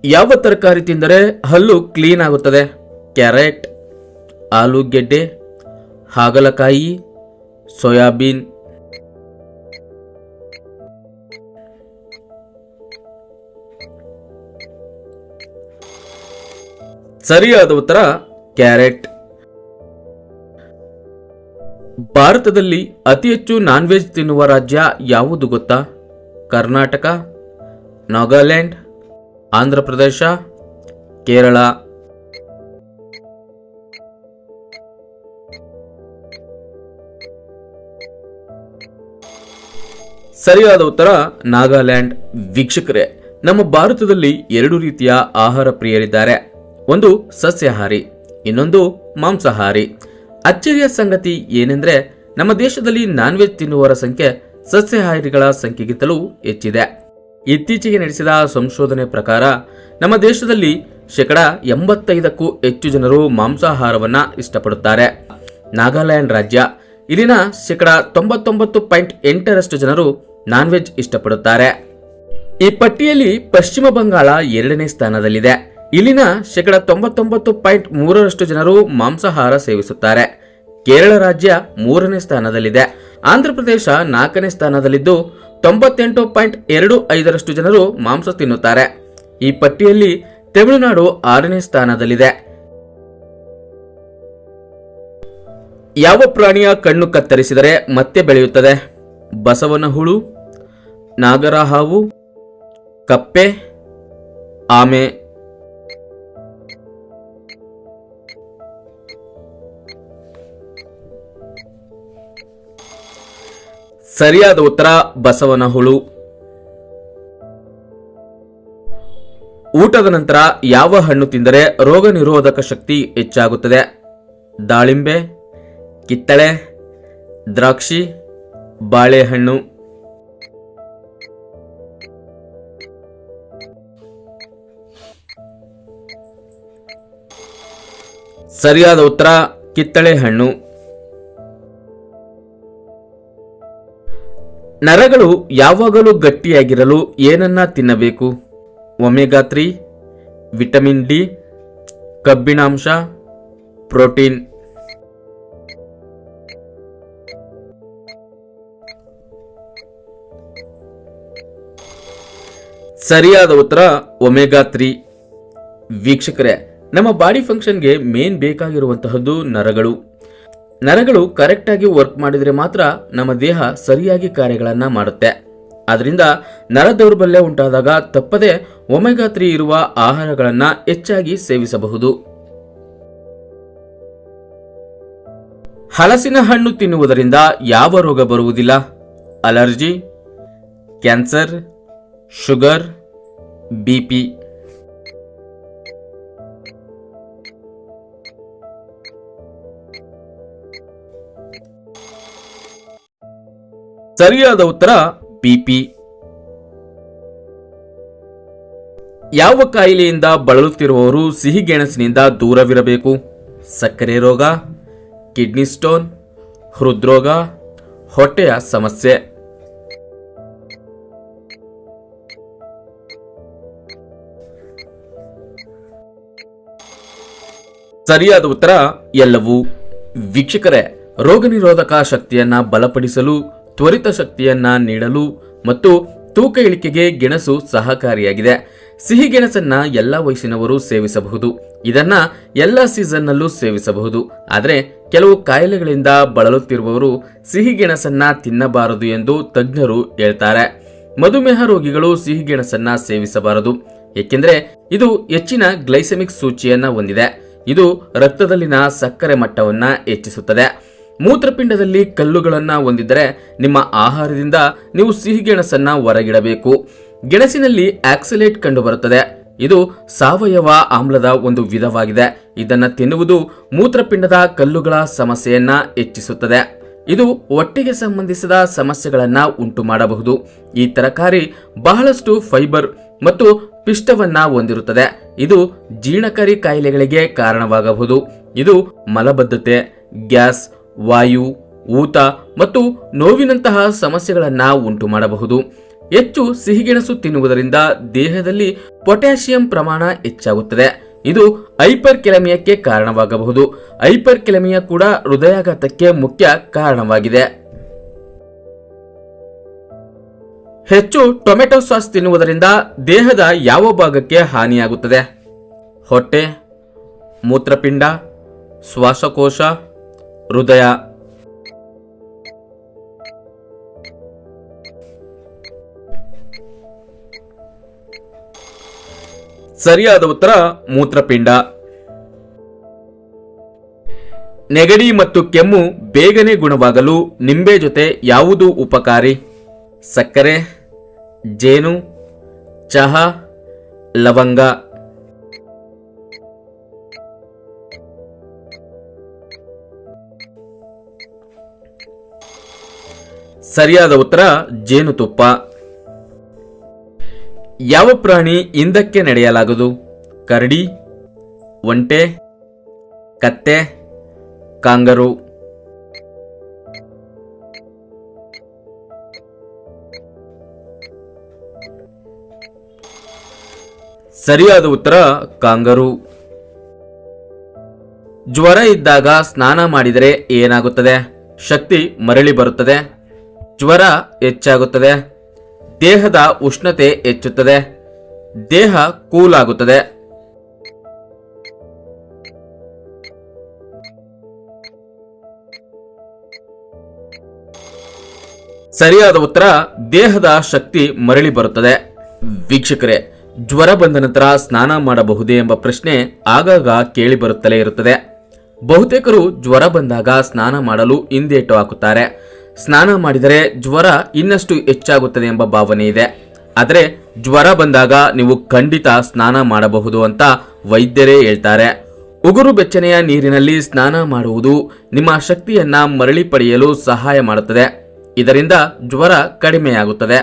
ಯಾವ ತರಕಾರಿ ತಿಂದರೆ ಹಲ್ಲು ಕ್ಲೀನ್ ಆಗುತ್ತದೆ? ಕ್ಯಾರೆಟ್, ಆಲೂಗೆಡ್ಡೆ, ಹಾಗಲಕಾಯಿ, ಸೋಯಾಬೀನ್. ಸರಿಯಾದ ಉತ್ತರ ಕ್ಯಾರೆಟ್. ಭಾರತದಲ್ಲಿ ಅತಿ ಹೆಚ್ಚು ನಾನ್ ವೆಜ್ ತಿನ್ನುವ ರಾಜ್ಯ ಯಾವುದು ಗೊತ್ತಾ? ಕರ್ನಾಟಕ, ನಾಗಾಲ್ಯಾಂಡ್, ಆಂಧ್ರ ಪ್ರದೇಶ, ಕೇರಳ. ಸರಿಯಾದ ಉತ್ತರ ನಾಗಾಲ್ಯಾಂಡ್. ವೀಕ್ಷಕರೇ, ನಮ್ಮ ಭಾರತದಲ್ಲಿ ಎರಡು ರೀತಿಯ ಆಹಾರ ಪ್ರಿಯರಿದ್ದಾರೆ. ಒಂದು ಸಸ್ಯಾಹಾರಿ, ಇನ್ನೊಂದು ಮಾಂಸಾಹಾರಿ. ಅಚ್ಚರಿಯ ಸಂಗತಿ ಏನೆಂದ್ರೆ ನಮ್ಮ ದೇಶದಲ್ಲಿ ನಾನ್ ವೆಜ್ ತಿನ್ನುವವರ ಸಂಖ್ಯೆ ಸಸ್ಯಾಹಾರಿಗಳ ಸಂಖ್ಯೆಗಿಂತಲೂ ಹೆಚ್ಚಿದೆ. ಇತ್ತೀಚೆಗೆ ನಡೆಸಿದ ಸಂಶೋಧನೆ ಪ್ರಕಾರ ನಮ್ಮ ದೇಶದಲ್ಲಿ 85%ಕ್ಕೂ ಹೆಚ್ಚು ಜನರು ಮಾಂಸಾಹಾರವನ್ನ ಇಷ್ಟಪಡುತ್ತಾರೆ. ನಾಗಾಲ್ಯಾಂಡ್ ರಾಜ್ಯ, ಇಲ್ಲಿನ 99.8% ಜನರು ನಾನ್ ವೆಜ್ ಇಷ್ಟಪಡುತ್ತಾರೆ. ಈ ಪಟ್ಟಿಯಲ್ಲಿ ಪಶ್ಚಿಮ ಬಂಗಾಳ 2ನೇ ಸ್ಥಾನದಲ್ಲಿದೆ. ಇಲ್ಲಿನ 99.3% ಜನರು ಮಾಂಸಾಹಾರ ಸೇವಿಸುತ್ತಾರೆ. ಕೇರಳ ರಾಜ್ಯ 3ನೇ ಸ್ಥಾನದಲ್ಲಿದೆ. ಆಂಧ್ರ ಪ್ರದೇಶ 4ನೇ ಸ್ಥಾನದಲ್ಲಿದ್ದು 98.25% ಜನರು ಮಾಂಸ ತಿನ್ನುತ್ತಾರೆ. ಈ ಪಟ್ಟಿಯಲ್ಲಿ ತಮಿಳುನಾಡು 6ನೇ ಸ್ಥಾನದಲ್ಲಿದೆ. ಯಾವ ಪ್ರಾಣಿಯ ಕಣ್ಣು ಕತ್ತರಿಸಿದರೆ ಮತ್ತೆ ಬೆಳೆಯುತ್ತದೆ? ಬಸವನ ಹುಳು, ನಾಗರ ಹಾವು, ಕಪ್ಪೆ, ಆಮೆ. ಸರಿಯಾದ ಉತ್ತರ ಬಸವನ ಹುಳು. ಊಟದ ನಂತರ ಯಾವ ಹಣ್ಣು ತಿಂದರೆ ರೋಗ ನಿರೋಧಕ ಶಕ್ತಿ ಹೆಚ್ಚಾಗುತ್ತದೆ? ದಾಳಿಂಬೆ, ಕಿತ್ತಳೆ, ದ್ರಾಕ್ಷಿ, ಬಾಳೆಹಣ್ಣು. ಸರಿಯಾದ ಉತ್ತರ ಕಿತ್ತಳೆ ಹಣ್ಣು. ನರಗಳು ಯಾವಾಗಲೂ ಗಟ್ಟಿಯಾಗಿರಲು ಏನನ್ನ ತಿನ್ನಬೇಕು? ಒಮೆಗಾ 3, ವಿಟಮಿನ್ ಡಿ, ಕಬ್ಬಿಣಾಂಶ, ಪ್ರೋಟೀನ್. ಸರಿಯಾದ ಉತ್ತರ ಒಮೆಗಾ 3. ವೀಕ್ಷಕರೇ, ನಮ್ಮ ಬಾಡಿ ಫಂಕ್ಷನ್ಗೆ ಮೇನ್ ಬೇಕಾಗಿರುವಂತಹದ್ದು ನರಗಳು. ನರಗಳು ಕರೆಕ್ಟ್ ಆಗಿ ವರ್ಕ್ ಮಾಡಿದರೆ ಮಾತ್ರ ನಮ್ಮ ದೇಹ ಸರಿಯಾಗಿ ಕಾರ್ಯಗಳನ್ನ ಮಾಡುತ್ತೆ. ಆದ್ರಿಂದ ನರ ದೌರ್ಬಲ್ಯ ಉಂಟಾದಾಗ ತಪ್ಪದೆ ಒಮೆಗಾ 3 ಇರುವ ಆಹಾರಗಳನ್ನ ಹೆಚ್ಚಾಗಿ ಸೇವಿಸಬಹುದು. ಹಲಸಿನ ಹಣ್ಣು ತಿನ್ನುವುದರಿಂದ ಯಾವ ರೋಗ ಬರುವುದಿಲ್ಲ? Allergy, cancer, sugar, BP. ಸರಿಯಾದ ಉತ್ತರ ಬಿಪಿ. ಯಾವ ಕಾಯಿಲೆಯಿಂದ ಬಳಲುತ್ತಿರುವವರು ಸಿಹಿಗೆಣಸಿನಿಂದ ದೂರವಿರಬೇಕು? ಸಕ್ಕರೆ ರೋಗ, ಕಿಡ್ನಿ ಸ್ಟೋನ್, ಹೃದ್ರೋಗ, ಹೊಟ್ಟೆಯ ಸಮಸ್ಯೆ. ಸರಿಯಾದ ಉತ್ತರ ಎಲ್ಲವೂ. ವೀಕ್ಷಕರೇ, ರೋಗ ನಿರೋಧಕ ಶಕ್ತಿಯನ್ನ ಬಲಪಡಿಸಲು, ತ್ವರಿತ ಶಕ್ತಿಯನ್ನ ನೀಡಲು ಮತ್ತು ತೂಕ ಇಳಿಕೆಗೆ ಗೆಣಸು ಸಹಕಾರಿಯಾಗಿದೆ. ಸಿಹಿ ಗೆಣಸನ್ನ ಎಲ್ಲ ವಯಸ್ಸಿನವರು ಸೇವಿಸಬಹುದು. ಇದನ್ನ ಎಲ್ಲ ಸೀಸನ್ನಲ್ಲೂ ಸೇವಿಸಬಹುದು. ಆದರೆ ಕೆಲವು ಕಾಯಿಲೆಗಳಿಂದ ಬಳಲುತ್ತಿರುವವರು ಸಿಹಿ ಗೆಣಸನ್ನ ತಿನ್ನಬಾರದು ಎಂದು ತಜ್ಞರು ಹೇಳ್ತಾರೆ. ಮಧುಮೇಹ ರೋಗಿಗಳು ಸಿಹಿ ಗೆಣಸನ್ನ ಸೇವಿಸಬಾರದು, ಏಕೆಂದರೆ ಇದು ಹೆಚ್ಚಿನ ಗ್ಲೈಸೆಮಿಕ್ ಸೂಚಿಯನ್ನ ಹೊಂದಿದೆ. ಇದು ರಕ್ತದಲ್ಲಿನ ಸಕ್ಕರೆ ಮಟ್ಟವನ್ನ ಹೆಚ್ಚಿಸುತ್ತದೆ. ಮೂತ್ರಪಿಂಡದಲ್ಲಿ ಕಲ್ಲುಗಳನ್ನ ಹೊಂದಿದ್ದರೆ ನಿಮ್ಮ ಆಹಾರದಿಂದ ನೀವು ಸಿಹಿಗೆಣಸನ್ನ ಹೊರಗಿಡಬೇಕು. ಗೆಣಸಿನಲ್ಲಿ ಆಕ್ಸಲೇಟ್ ಕಂಡುಬರುತ್ತದೆ. ಇದು ಸಾವಯವ ಆಮ್ಲದ ಒಂದು ವಿಧವಾಗಿದೆ. ಇದನ್ನ ತಿನ್ನುವುದು ಮೂತ್ರಪಿಂಡದ ಕಲ್ಲುಗಳ ಸಮಸ್ಯೆಯನ್ನ ಹೆಚ್ಚಿಸುತ್ತದೆ. ಇದು ಹೊಟ್ಟೆಗೆ ಸಂಬಂಧಿಸಿದ ಸಮಸ್ಯೆಗಳನ್ನ ಉಂಟು ಮಾಡಬಹುದು. ಈ ತರಕಾರಿ ಬಹಳಷ್ಟು ಫೈಬರ್ ಮತ್ತು ಪಿಷ್ಟವನ್ನ ಹೊಂದಿರುತ್ತದೆ. ಇದು ಜೀರ್ಣಕಾರಿ ಕಾಯಿಲೆಗಳಿಗೆ ಕಾರಣವಾಗಬಹುದು. ಇದು ಮಲಬದ್ಧತೆ, ಗ್ಯಾಸ್, ವಾಯು, ಊತ ಮತ್ತು ನೋವಿನಂತಹ ಸಮಸ್ಯೆಗಳನ್ನ ಉಂಟು ಮಾಡಬಹುದು. ಹೆಚ್ಚು ಸಿಹಿಗೆಣಸು ತಿನ್ನುವುದರಿಂದ ದೇಹದಲ್ಲಿ ಪೊಟ್ಯಾಷಿಯಂ ಪ್ರಮಾಣ ಹೆಚ್ಚಾಗುತ್ತದೆ. ಇದು ಹೈಪರ್ ಕೆಲೆಮಿಯಾಕ್ಕೆ ಕಾರಣವಾಗಬಹುದು. ಹೈಪರ್ ಕೆಲೆಮಿಯಾ ಕೂಡ ಹೃದಯಾಘಾತಕ್ಕೆ ಮುಖ್ಯ ಕಾರಣವಾಗಿದೆ. ಹೆಚ್ಚು ಟೊಮೆಟೊ ಸಾಸ್ ತಿನ್ನುವುದರಿಂದ ದೇಹದ ಯಾವ ಭಾಗಕ್ಕೆ ಹಾನಿಯಾಗುತ್ತದೆ? ಹೊಟ್ಟೆ, ಮೂತ್ರಪಿಂಡ, ಶ್ವಾಸಕೋಶ, ಹೃದಯ. ಸರಿಯಾದ ಉತ್ತರ ಮೂತ್ರಪಿಂಡ. ನೆಗಡಿ ಮತ್ತು ಕೆಮ್ಮು ಬೇಗನೆ ಗುಣವಾಗಲು ನಿಂಬೆ ಜೊತೆ ಯಾವುದು ಉಪಕಾರಿ? ಸಕ್ಕರೆ, ಜೇನು, ಚಹಾ, ಲವಂಗ. ಸರಿಯಾದ ಉತ್ತರ ಜೇನುತುಪ್ಪ. ಯಾವ ಪ್ರಾಣಿ ಹಿಂದಕ್ಕೆ ನಡೆಯಲಾಗದು? ಕರಡಿ, ಒಂಟೆ, ಕತ್ತೆ, ಕಾಂಗರು. ಸರಿಯಾದ ಉತ್ತರ ಕಾಂಗರು. ಜ್ವರ ಇದ್ದಾಗ ಸ್ನಾನ ಮಾಡಿದರೆ ಏನಾಗುತ್ತದೆ? ಶಕ್ತಿ ಮರಳಿ ಬರುತ್ತದೆ, ಜ್ವರ ಹೆಚ್ಚಾಗುತ್ತದೆ, ದೇಹದ ಉಷ್ಣತೆ ಹೆಚ್ಚುತ್ತದೆ, ದೇಹ ಕೂಲ್ ಆಗುತ್ತದೆ. ಸರಿಯಾದ ಉತ್ತರ ದೇಹದ ಶಕ್ತಿ ಮರಳಿ ಬರುತ್ತದೆ. ವೀಕ್ಷಕರೇ, ಜ್ವರ ಬಂದ ನಂತರ ಸ್ನಾನ ಮಾಡಬಹುದೇ ಎಂಬ ಪ್ರಶ್ನೆ ಆಗಾಗ ಕೇಳಿ ಬರುತ್ತಲೇ ಇರುತ್ತದೆ. ಬಹುತೇಕರು ಜ್ವರ ಬಂದಾಗ ಸ್ನಾನ ಮಾಡಲು ಹಿಂದೇಟು ಹಾಕುತ್ತಾರೆ. ಸ್ನಾನ ಮಾಡಿದರೆ ಜ್ವರ ಇನ್ನಷ್ಟು ಹೆಚ್ಚಾಗುತ್ತದೆ ಎಂಬ ಭಾವನೆ ಇದೆ. ಆದರೆ ಜ್ವರ ಬಂದಾಗ ನೀವು ಖಂಡಿತ ಸ್ನಾನ ಮಾಡಬಹುದು ಅಂತ ವೈದ್ಯರೇ ಹೇಳ್ತಾರೆ. ಉಗುರು ಬೆಚ್ಚನೆಯ ನೀರಿನಲ್ಲಿ ಸ್ನಾನ ಮಾಡುವುದು ನಿಮ್ಮ ಶಕ್ತಿಯನ್ನ ಮರಳಿ ಪಡೆಯಲು ಸಹಾಯ ಮಾಡುತ್ತದೆ. ಇದರಿಂದ ಜ್ವರ ಕಡಿಮೆಯಾಗುತ್ತದೆ.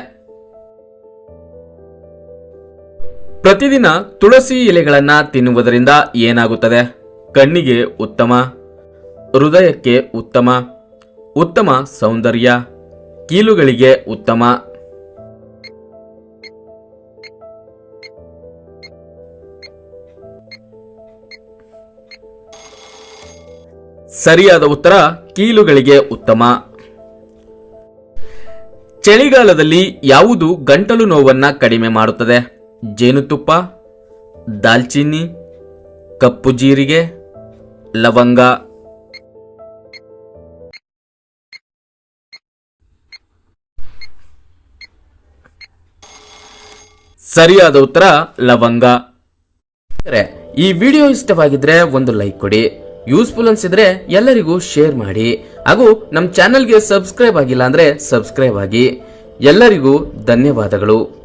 ಪ್ರತಿದಿನ ತುಳಸಿ ಎಲೆಗಳನ್ನ ತಿನ್ನುವುದರಿಂದ ಏನಾಗುತ್ತದೆ? ಕಣ್ಣಿಗೆ ಉತ್ತಮ, ಹೃದಯಕ್ಕೆ ಉತ್ತಮ, ಉತ್ತಮ ಸೌಂದರ್ಯ, ಕೀಲುಗಳಿಗೆ ಉತ್ತಮ. ಸರಿಯಾದ ಉತ್ತರ ಕೀಲುಗಳಿಗೆ ಉತ್ತಮ. ಚಳಿಗಾಲದಲ್ಲಿ ಯಾವುದು ಗಂಟಲು ನೋವನ್ನ ಕಡಿಮೆ ಮಾಡುತ್ತದೆ? ಜೇನುತುಪ್ಪ, ದಾಲ್ಚಿನ್ನಿ, ಕಪ್ಪು ಜೀರಿಗೆ, ಲವಂಗ. ಸರಿಯಾದ ಉತ್ತರ ಲವಂಗ. ಈ ವಿಡಿಯೋ ಇಷ್ಟವಾಗಿದ್ರೆ ಒಂದು ಲೈಕ್ ಕೊಡಿ, ಯೂಸ್ಫುಲ್ ಅನ್ಸಿದ್ರೆ ಎಲ್ಲರಿಗೂ ಶೇರ್ ಮಾಡಿ, ಹಾಗೂ ನಮ್ಮ ಚಾನೆಲ್ಗೆ ಸಬ್ಸ್ಕ್ರೈಬ್ ಆಗಿಲ್ಲ ಅಂದ್ರೆ ಸಬ್ಸ್ಕ್ರೈಬ್ ಆಗಿ. ಎಲ್ಲರಿಗೂ ಧನ್ಯವಾದಗಳು.